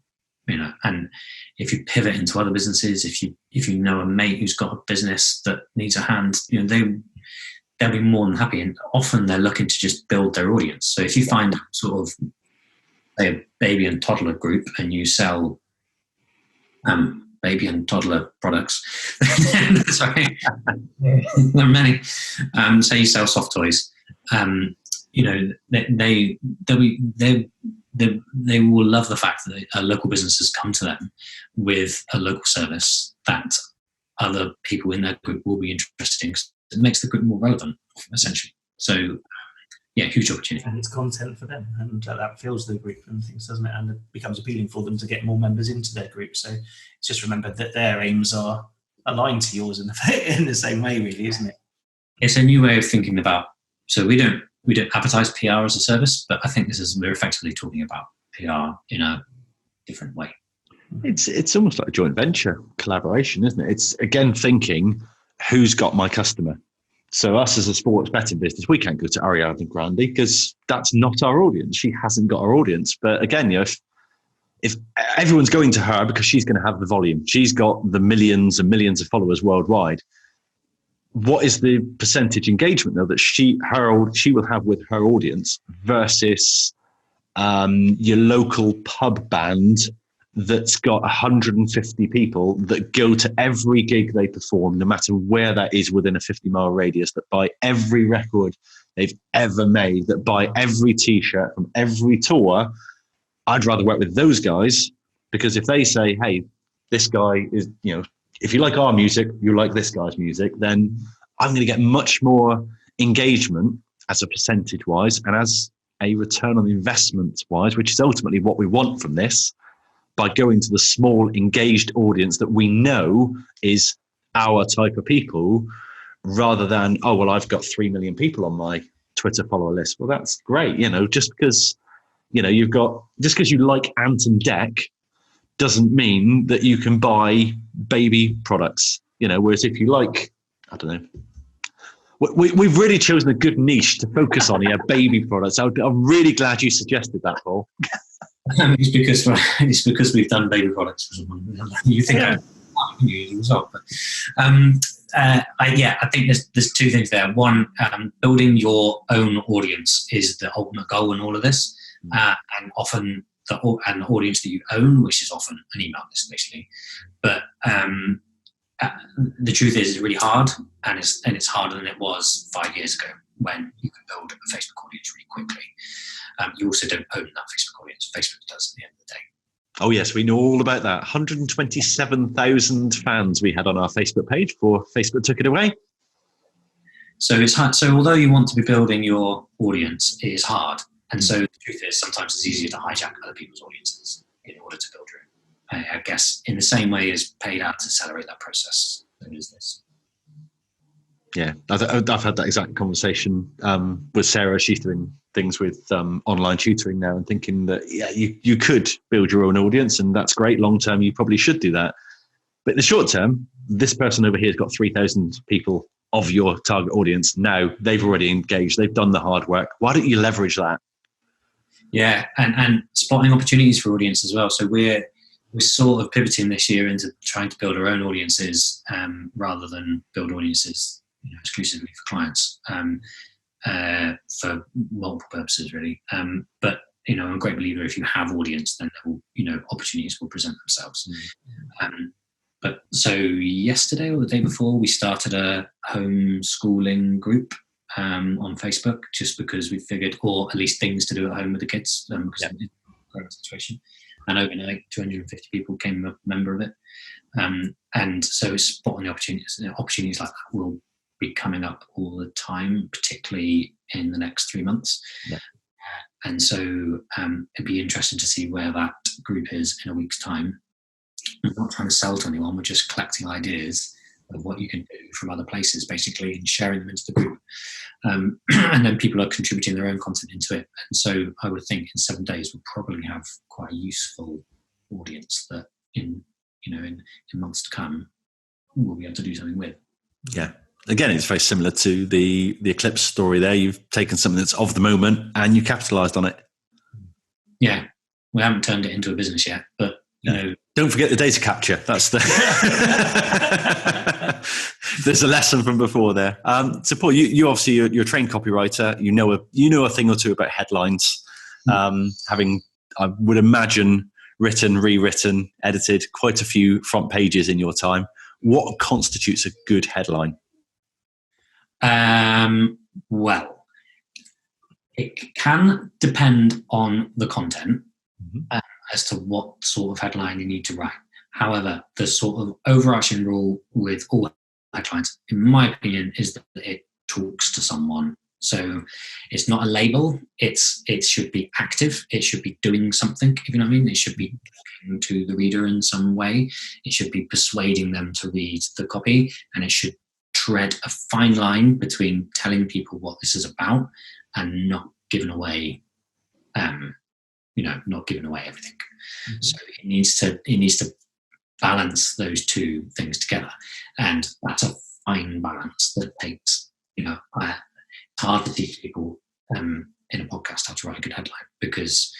And if you pivot into other businesses, if you know a mate who's got a business that needs a hand, they'll be more than happy. And often they're looking to just build their audience. So if you find sort of a baby and toddler group and you sell baby and toddler products, sorry, there are many. Say you sell soft toys, they will love the fact that a local business has come to them with a local service that other people in their group will be interested in. It makes the group more relevant, essentially. So, huge opportunity. And it's content for them, and that fills the group and things, doesn't it? And it becomes appealing for them to get more members into their group. So just remember that their aims are aligned to yours in the same way, really, isn't it? It's a new way of thinking about. So we don't advertise PR as a service, but I think we're effectively talking about PR in a different way. It's almost like a joint venture collaboration, isn't it? It's again thinking, who's got my customer? So us as a sports betting business, we can't go to Ariana Grande because that's not our audience. She hasn't got our audience. But again, if everyone's going to her because she's going to have the volume, she's got the millions and millions of followers worldwide. What is the percentage engagement though that she will have with her audience versus your local pub band that's got 150 people that go to every gig they perform, no matter where that is within a 50-mile radius, that buy every record they've ever made, that buy every T-shirt from every tour? I'd rather work with those guys, because if they say, hey, this guy is, if you like our music, you like this guy's music, then I'm going to get much more engagement as a percentage wise and as a return on investment wise, which is ultimately what we want from this, by going to the small engaged audience that we know is our type of people, rather than, oh, well, I've got 3 million people on my Twitter follower list. Well, that's great. Just because, just because you like Ant and Dec doesn't mean that you can buy baby products, whereas if you like, I don't know, we've really chosen a good niche to focus on here, baby products. I'm really glad you suggested that, Paul. It's because we've done baby products for someone. You think I can use a result, but I think there's 2 things there. One, building your own audience is the ultimate goal in all of this, and often the audience that you own, which is often an email list, basically. But the truth is, it's really hard, and it's harder than it was 5 years ago when you could build a Facebook audience really quickly. You also don't own that Facebook audience. Facebook does at the end of the day. Oh, yes, we know all about that. 127,000 fans we had on our Facebook page before Facebook took it away. So it's hard. So although you want to be building your audience, it is hard. And so the truth is, sometimes it's easier to hijack other people's audiences in order to build your own. I guess in the same way as paid ads accelerate that process, so is this. Yeah, I've had that exact conversation with Sarah. She's doing things with online tutoring now, and thinking that you could build your own audience, and that's great. Long term, you probably should do that. But in the short term, this person over here has got 3,000 people of your target audience. Now they've already engaged. They've done the hard work. Why don't you leverage that? Yeah, and spotting opportunities for audience as well. So we're sort of pivoting this year into trying to build our own audiences rather than build audiences exclusively for clients for multiple purposes, really. But I'm a great believer if you have audience, then opportunities will present themselves. But so yesterday or the day before, we started a homeschooling group on Facebook, just because we figured, or at least things to do at home with the kids, because of the current situation. And overnight, 250 people became a member of it. And so it's spotting the opportunities. Opportunities like that will be coming up all the time, particularly in the next 3 months. Yeah. And so it'd be interesting to see where that group is in a week's time. We're not trying to sell to anyone, we're just collecting ideas of what you can do from other places, basically, and sharing them into the group. And then people are contributing their own content into it. And so I would think in 7 days we'll probably have quite a useful audience that in months to come we'll be able to do something with. Yeah. Again, it's very similar to the Eclipse story there. You've taken something that's of the moment and you capitalized on it. Yeah. We haven't turned it into a business yet, but don't forget the data capture. That's the there's a lesson from before there. So Paul, you obviously you're a trained copywriter. You know a thing or two about headlines. Having, I would imagine, written, rewritten, edited quite a few front pages in your time. What constitutes a good headline? Well, it can depend on the content. As to what sort of headline you need to write. However, the sort of overarching rule with all headlines, in my opinion, is that it talks to someone. So it's not a label. It should be active. It should be doing something, if you know what I mean. It should be talking to the reader in some way. It should be persuading them to read the copy, and it should tread a fine line between telling people what this is about and not giving away not giving away everything. So it needs to balance those two things together, and that's a fine balance that takes. It's hard to teach people in a podcast how to write a good headline, because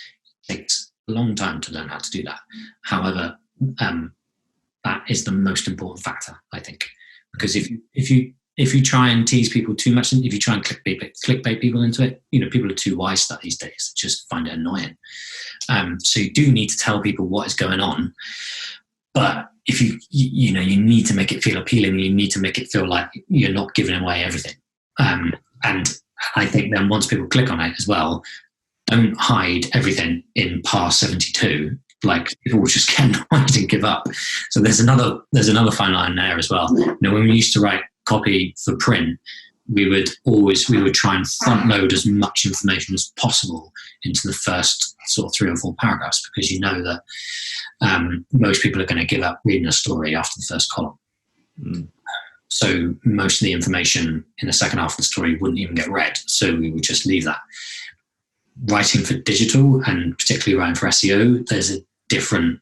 it takes a long time to learn how to do that. However, that is the most important factor, I think, because if you try and tease people too much, and if you try and clickbait people into it, people are too wise to that these days. Just find it annoying. So you do need to tell people what is going on, but if you need to make it feel appealing, you need to make it feel like you're not giving away everything. And I think then once people click on it as well, don't hide everything in par 72. Like, people will just get annoyed and give up. So there's another fine line there as well. When we used to write copy for print, we would try and front load as much information as possible into the first sort of 3 or 4 paragraphs, because that most people are going to give up reading a story after the first column. So most of the information in the second half of the story wouldn't even get read, so we would just leave that. Writing for digital, and particularly writing for SEO, there's a different,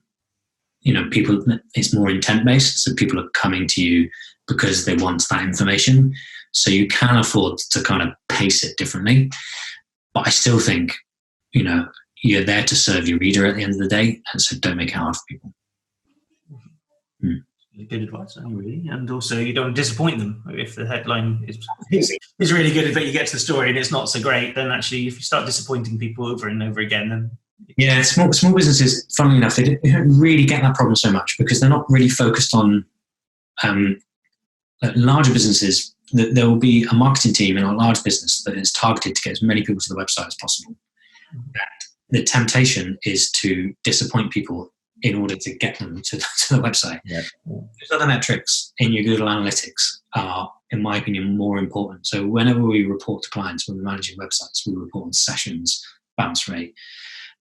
people, it's more intent based, so people are coming to you because they want that information. So you can afford to kind of pace it differently. But I still think, you're there to serve your reader at the end of the day, and so don't make it hard for people. Good advice, really. And also, you don't disappoint them. If the headline is really good, but you get to the story and it's not so great, then actually, if you start disappointing people over and over again, then... Yeah, small businesses, funnily enough, they don't really get that problem so much, because they're not really focused on... larger businesses, there will be a marketing team in a large business that is targeted to get as many people to the website as possible. And the temptation is to disappoint people in order to get them to the website. Yeah. Those other metrics in your Google Analytics are, in my opinion, more important. So whenever we report to clients, when we're managing websites, we report on sessions, bounce rate,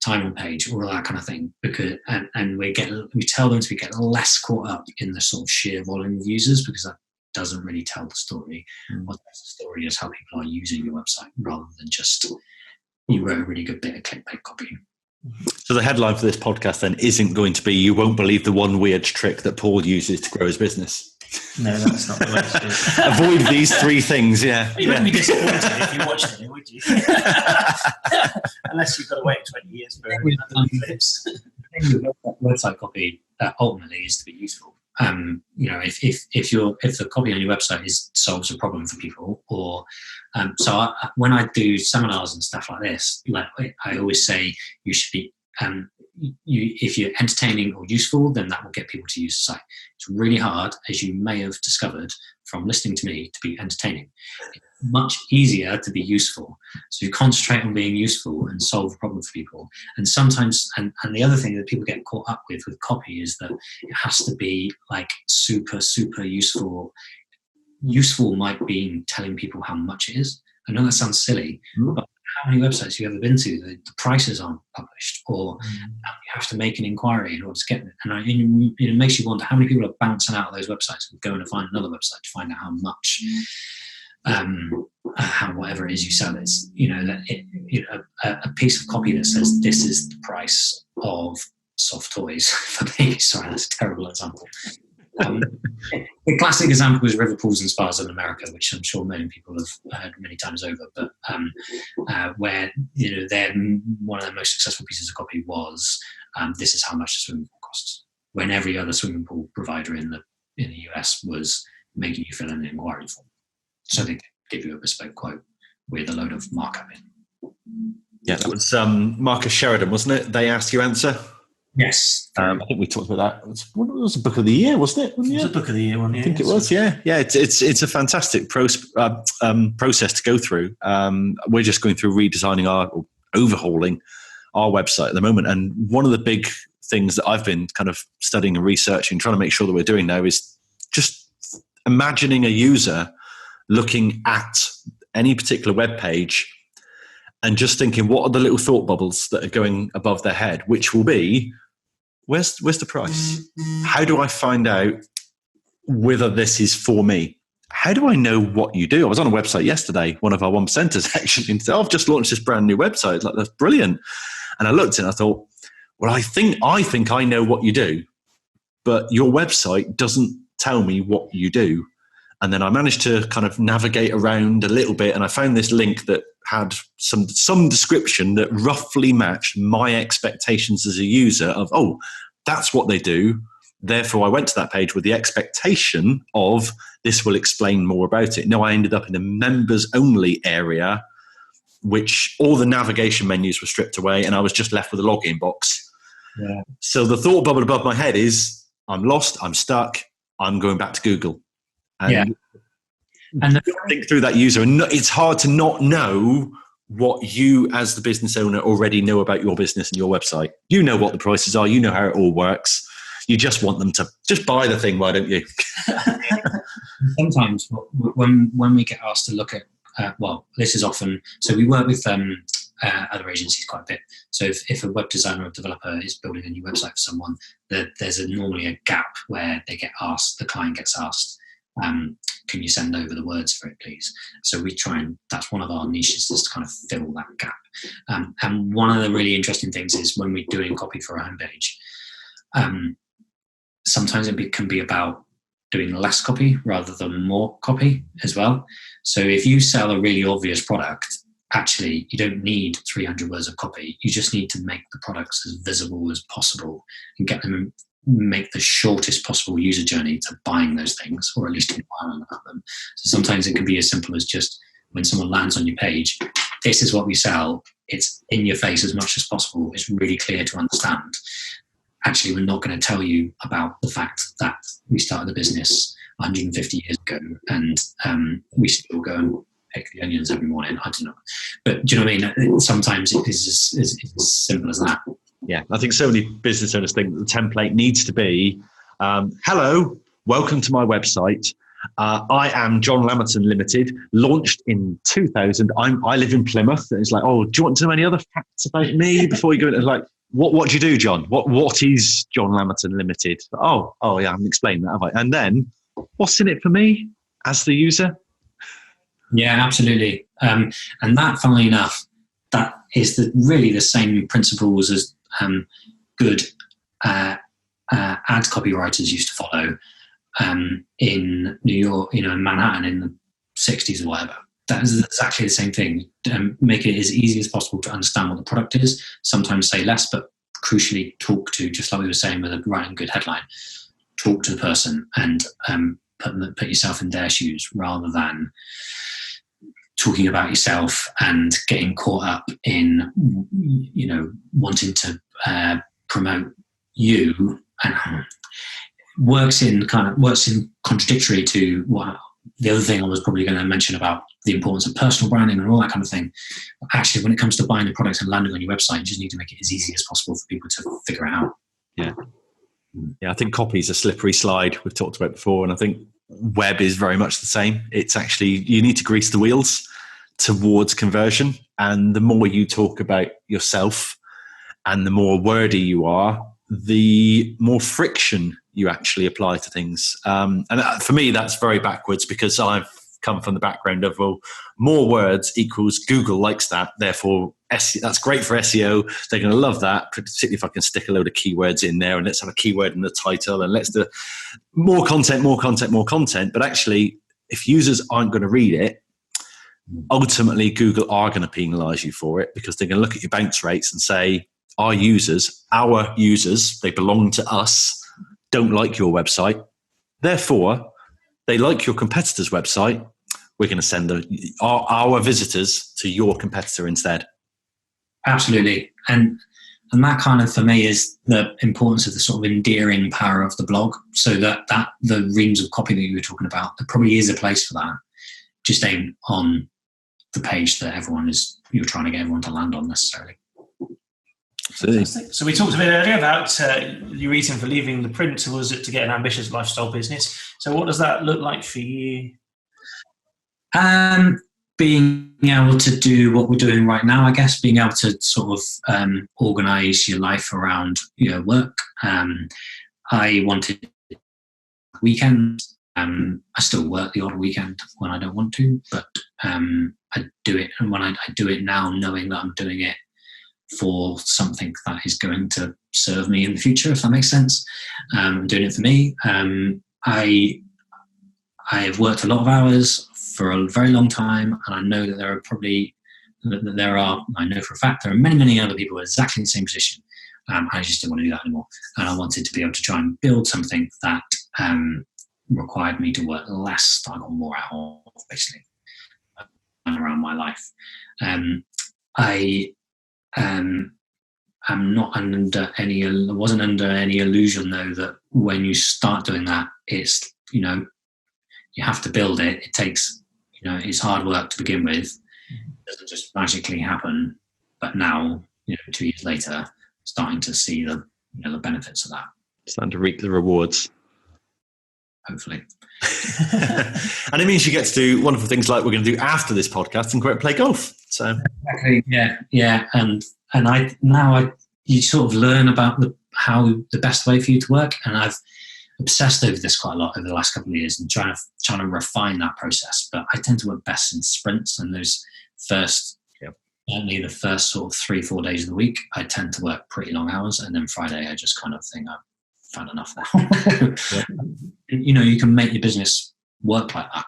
time on page, all that kind of thing. Because and we tell them to get less caught up in the sort of sheer volume of users, because that doesn't really tell the story. What tells the story is how people are using your website, rather than just you wrote a really good bit of clickbait copy. So the headline for this podcast then isn't going to be "You won't believe the one weird trick that Paul uses to grow his business." No, that's not the way to do it. Avoid these three things. Yeah, You wouldn't be disappointed if you watched it, would you? Unless you've got to wait 20 years for clips. Website copy ultimately is to be useful. If the copy on your website solves a problem for people, or when I do seminars and stuff like this, like I always say, you should be if you're entertaining or useful, then that will get people to use the site. It's really hard, as you may have discovered from listening to me, to be entertaining. It's much easier to be useful. So you concentrate on being useful and solve a problem for people. And sometimes, and the other thing that people get caught up with copy is that it has to be like super, super useful. Useful might be telling people how much it is. I know that sounds silly, but how many websites have you ever been to, the prices aren't published, or you have to make an inquiry in order to get it. And it makes you wonder how many people are bouncing out of those websites and going to find another website to find out how much, how whatever it is you sell is. A piece of copy that says this is the price of soft toys for babies. Sorry, that's a terrible example. The classic example is river pools and spas in America, which I'm sure many people have heard many times over. But where one of their most successful pieces of copy was, "This is how much a swimming pool costs." When every other swimming pool provider in the US was making you fill in an inquiry form, so they give you a bespoke quote with a load of markup in. Yeah, that was Marcus Sheridan, wasn't it? They Ask You Answer. Yes. I think we talked about that. It was a book of the year, wasn't it? It was a book of the year one. Yeah, I think it was. Yeah. It's a fantastic process to go through. We're just going through overhauling our website at the moment, and one of the big things that I've been kind of studying and researching, trying to make sure that we're doing now, is just imagining a user looking at any particular web page and just thinking, what are the little thought bubbles that are going above their head, which will be, where's the price? How do I find out whether this is for me? How do I know what you do? I was on a website yesterday, one of our 1%ers actually, and said, I've just launched this brand new website. Like, that's brilliant. And I looked and I thought, well, I think I know what you do, but your website doesn't tell me what you do. And then I managed to kind of navigate around a little bit, and I found this link that had some description that roughly matched my expectations as a user of, oh, that's what they do. Therefore, I went to that page with the expectation of this will explain more about it. No, I ended up in a members only area, which all the navigation menus were stripped away, and I was just left with a login box. Yeah. So the thought bubble above my head is, I'm lost, I'm stuck, I'm going back to Google. And think through that user, and it's hard to not know what you as the business owner already know about your business and your website. You know what the prices are, you know how it all works. You just want them to just buy the thing, why don't you? Sometimes when we get asked to look at, this is often, so we work with other agencies quite a bit. So if a web designer or developer is building a new website for someone, there's normally a gap where the client gets asked, can you send over the words for it, please? So we try, and that's one of our niches, is to kind of fill that gap. And one of the really interesting things is when we're doing copy for a homepage, sometimes it can be about doing less copy rather than more copy as well. So if you sell a really obvious product, actually you don't need 300 words of copy. You just need to make the products as visible as possible and get them, make the shortest possible user journey to buying those things, or at least inquiring about them. So sometimes it can be as simple as just, when someone lands on your page, this is what we sell. It's in your face as much as possible. It's really clear to understand. Actually, we're not going to tell you about the fact that we started the business 150 years ago and we still go and pick the onions every morning. I don't know. But do you know what I mean? Sometimes it is as simple as that. Yeah, I think so many business owners think that the template needs to be, hello, welcome to my website. I am John Lamberton Limited, launched in 2000. I live in Plymouth. And it's like, oh, do you want to know any other facts about me before you go into like, what do you do, John? What is John Lamberton Limited? Oh yeah, I haven't explained that, have I? And then, what's in it for me as the user? Yeah, absolutely. And that, funnily enough, that is really the same principles as good ad copywriters used to follow in New York, in Manhattan in the 60s or whatever. That is exactly the same thing. Make it as easy as possible to understand what the product is. Sometimes say less, but crucially talk to, just like we were saying with a writing good headline, talk to the person and put yourself in their shoes rather than talking about yourself and getting caught up in, wanting to promote you, and works in contradictory to what the other thing I was probably going to mention about the importance of personal branding and all that kind of thing. Actually, when it comes to buying the products and landing on your website, you just need to make it as easy as possible for people to figure it out. Yeah, I think copy is a slippery slide we've talked about before, and I think web is very much the same. It's actually, you need to grease the wheels towards conversion, and the more you talk about yourself and the more wordy you are, the more friction you actually apply to things. And for me, that's very backwards, because I've come from the background of, well, more words equals Google likes that. Therefore, that's great for SEO. They're going to love that, particularly if I can stick a load of keywords in there, and let's have a keyword in the title, and let's do more content. But actually, if users aren't going to read it, ultimately Google are going to penalize you for it, because they're going to look at your bounce rates and say, our users, they belong to us, don't like your website. Therefore, they like your competitor's website. We're going to send our visitors to your competitor instead. Absolutely. And that kind of, for me, is the importance of the sort of endearing power of the blog. So that the reams of copy that you were talking about, there probably is a place for that. Just ain't on the page that you're trying to get everyone to land on necessarily. So we talked a bit earlier about your reason for leaving the print was to get an ambitious lifestyle business. So what does that look like for you? Being able to do what we're doing right now, I guess, being able to sort of organise your life around your work. I wanted weekends. I still work the odd weekend when I don't want to, but I do it. And when I do it now, knowing that I'm doing it for something that is going to serve me in the future, if that makes sense. I'm doing it for me. I have worked a lot of hours for a very long time, and I know that I know for a fact there are many, many other people in exactly the same position. I just didn't want to do that anymore. And I wanted to be able to try and build something that required me to work less, that I got more out of, basically, around my life. I'm not wasn't under any illusion though that when you start doing that, it's, you have to build it. It takes, it's hard work to begin with. It doesn't just magically happen. But now, 2 years later, starting to see the benefits of that. Starting to reap the rewards. Hopefully. And it means you get to do wonderful things like we're going to do after this podcast and go out and play golf. So exactly, yeah, and you sort of learn about how the best way for you to work, and I've obsessed over this quite a lot over the last couple of years and trying to refine that process. But I tend to work best in sprints, and those only the first sort of 3-4 days of the week, I tend to work pretty long hours, and then Friday I just kind of think I've found enough now. You can make your business work like that.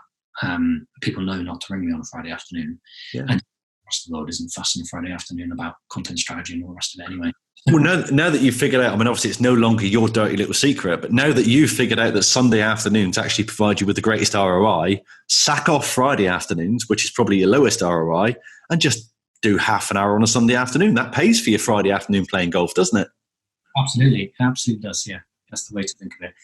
People know not to ring me on a Friday afternoon. Yeah. And the rest of the world isn't fussing Friday afternoon about content strategy and all the rest of it anyway. Well, now that you've figured out, obviously it's no longer your dirty little secret, but now that you've figured out that Sunday afternoons actually provide you with the greatest ROI, sack off Friday afternoons, which is probably your lowest ROI, and just do half an hour on a Sunday afternoon. That pays for your Friday afternoon playing golf, doesn't it? Absolutely. It absolutely does, yeah. That's the way to think of it.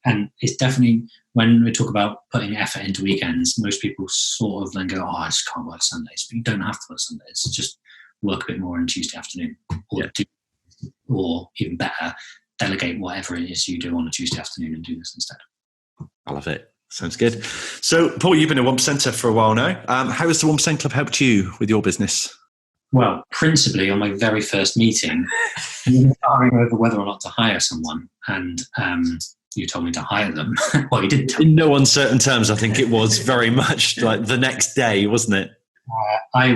And it's definitely, when we talk about putting effort into weekends, most people sort of then go, I just can't work Sundays. But you don't have to work Sundays. Just work a bit more on Tuesday afternoon or do or even better, delegate whatever it is you do on a Tuesday afternoon and do this instead. I love it. Sounds good. So, Paul, you've been a 1%er for a while now. How has the 1% Club helped you with your business? Well, principally on my very first meeting, you were arguing over whether or not to hire someone, and you told me to hire them. Well, you didn't. In no uncertain terms, I think it was very much like the next day, wasn't it? I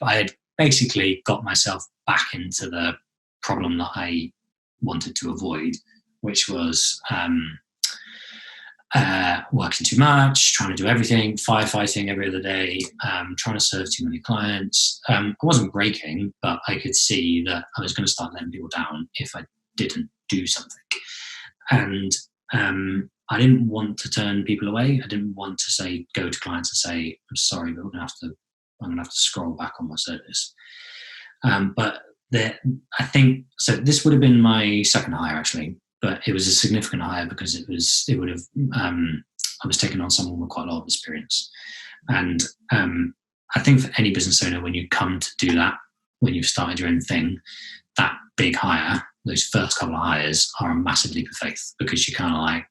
had basically got myself back into the problem that I wanted to avoid, which was working too much, trying to do everything, firefighting every other day, trying to serve too many clients. I wasn't breaking, but I could see that I was going to start letting people down if I didn't do something. And I didn't want to turn people away. I didn't want to go to clients and say, I'm sorry, but I'm going to have to scroll back on my service. But I think, so this would have been my second hire actually, but it was a significant hire because I was taking on someone with quite a lot of experience. And I think for any business owner, when you come to do that, when you've started your own thing, that big hire, those first couple of hires are a massive leap of faith, because you're kind of like,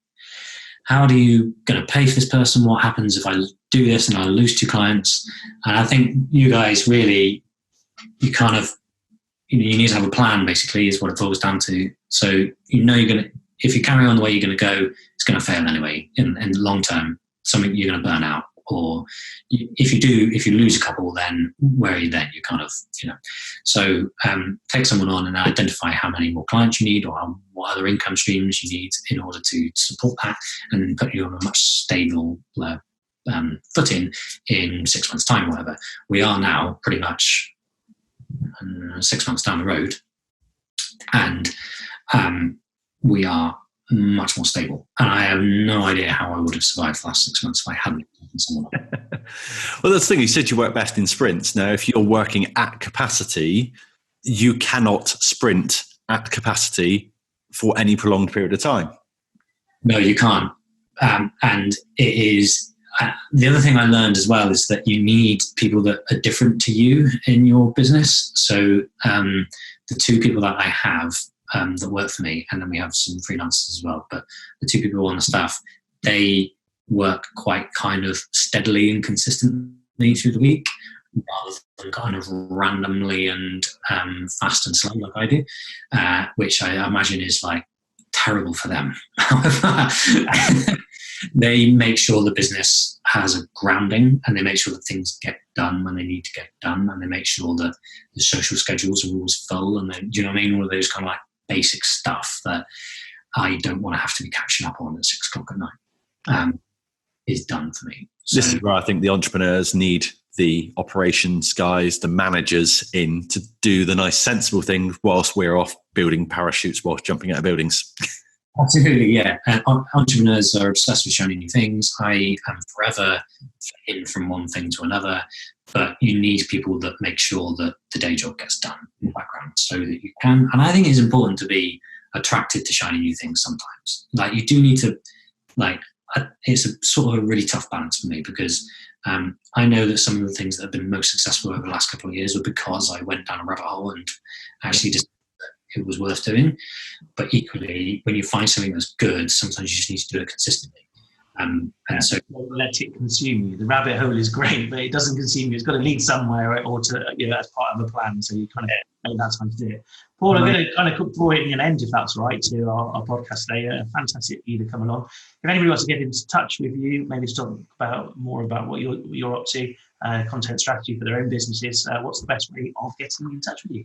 how are you going to pay for this person? What happens if I do this and I lose 2 clients? And I think you guys really, you kind of, you need to have a plan, basically, is what it boils down to. So you're going to, if you carry on the way you're going to go, it's going to fail anyway. In the long term, something you're going to burn out. Or if you lose a couple, then where are you then? You kind of, So take someone on and identify how many more clients you need, or what other income streams you need in order to support that, and then put you on a much stable footing in 6 months' time, whatever. We are now pretty much 6 months down the road, and we are much more stable. And I have no idea how I would have survived the last 6 months if I hadn't taken someone on. Well, that's the thing. You said you work best in sprints. Now, if you're working at capacity, you cannot sprint at capacity for any prolonged period of time. No, you can't. And it is... the other thing I learned as well is that you need people that are different to you in your business. So the 2 people that I have that work for me, and then we have some freelancers as well, but the 2 people on the staff, they work quite kind of steadily and consistently through the week, rather than kind of randomly and fast and slow like I do, which I imagine is like terrible for them. However, they make sure the business has a grounding, and they make sure that things get done when they need to get done, and they make sure that the social schedules are always full, and then, do you know what I mean? All of those kind of like basic stuff that I don't want to have to be catching up on at 6 o'clock at night is done for me. So, this is where I think the entrepreneurs need the operations guys, the managers in to do the nice, sensible things whilst we're off building parachutes whilst jumping out of buildings. Absolutely, yeah. Entrepreneurs are obsessed with shiny new things. I am forever in from one thing to another, but you need people that make sure that the day job gets done in the background so that you can. And I think it's important to be attracted to shiny new things sometimes. Like, you do need to, it's a sort of a really tough balance for me, because I know that some of the things that have been most successful over the last couple of years were because I went down a rabbit hole and actually just it was worth doing. But equally, when you find something that's good, sometimes you just need to do it consistently. So don't let it consume you. The rabbit hole is great, but it doesn't consume you. It's got to lead somewhere, or to as part of a plan. So you kind of make that time to do it. Paul, I'm going to kind of before it an end, if that's right, to our podcast today. Fantastic for you to come along. If anybody wants to get into touch with you, maybe talk more about what you're up to, content strategy for their own businesses, what's the best way of getting in touch with you?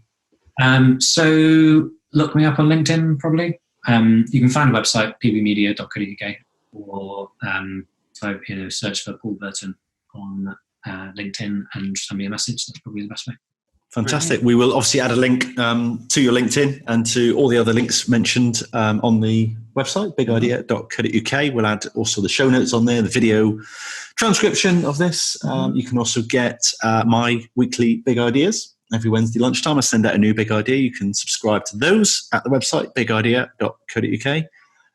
So look me up on LinkedIn, probably. You can find a website, pbmedia.co.uk, or search for Paul Burton on LinkedIn and send me a message. That's probably the best way. Fantastic. We will obviously add a link to your LinkedIn and to all the other links mentioned on the website, bigidea.co.uk. We'll add also the show notes on there, the video transcription of this. You can also get my weekly Big Ideas. Every Wednesday lunchtime, I send out a new Big Idea. You can subscribe to those at the website, bigidea.co.uk.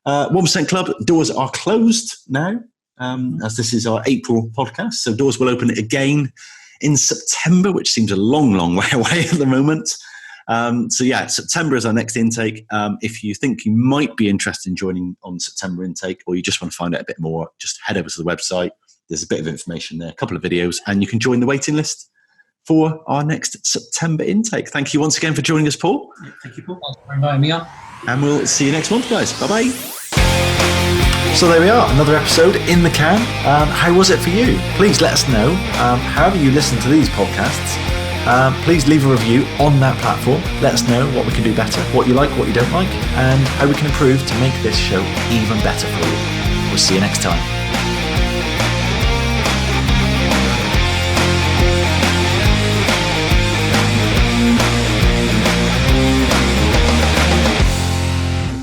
1% Club doors are closed now, as this is our April podcast. So doors will open again in September, which seems a long, long way away at the moment. So yeah, September is our next intake. If you think you might be interested in joining on September intake, or you just want to find out a bit more, just head over to the website. There's a bit of information there, a couple of videos, and you can join the waiting list for our next September intake. Thank you once again for joining us, Paul. Thank you, Paul. Thanks for inviting me on. And we'll see you next month, guys. Bye-bye. So there we are, another episode in the can. How was it for you? Please let us know. However you listen to these podcasts, please leave a review on that platform. Let us know what we can do better, what you like, what you don't like, and how we can improve to make this show even better for you. We'll see you next time.